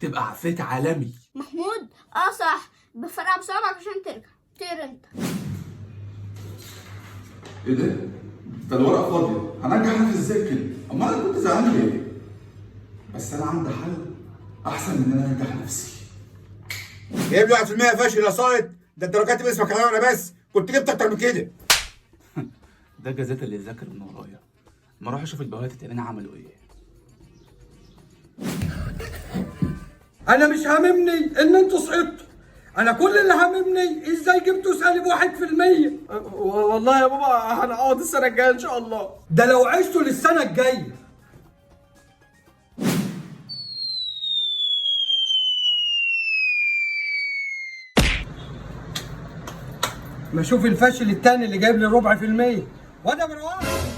تبقى عفريت عالمي. محمود صح، بفرقع بصوابعك عشان ترجع. طير انت. ايه ده؟ ده الورقه فاضيه، هنرجع نفس ازاي كده؟ امال انا كنت زعلان ليه؟ بس انا عندي حل احسن من ان انا ارجع نفسي. جايب لي 1% فاشل يا سايط. ده انت لو كاتب اسمك عليا وانا بس كنت جبت اكتر من كده. ده جزات اللي ذاكر من ورايا. ما اروح اشوف البهوات التانيين عملوا ايه. انا مش هاممني ان انتوا سقطتوا، انا كل اللي هاممني ازاي جبتوا -1%. والله يا بابا هنقعد السنه الجايه ان شاء الله. ده لو عشتوا للسنه الجايه. ما اشوف الفاشل التاني اللي جايب لي 4%. وده مروان.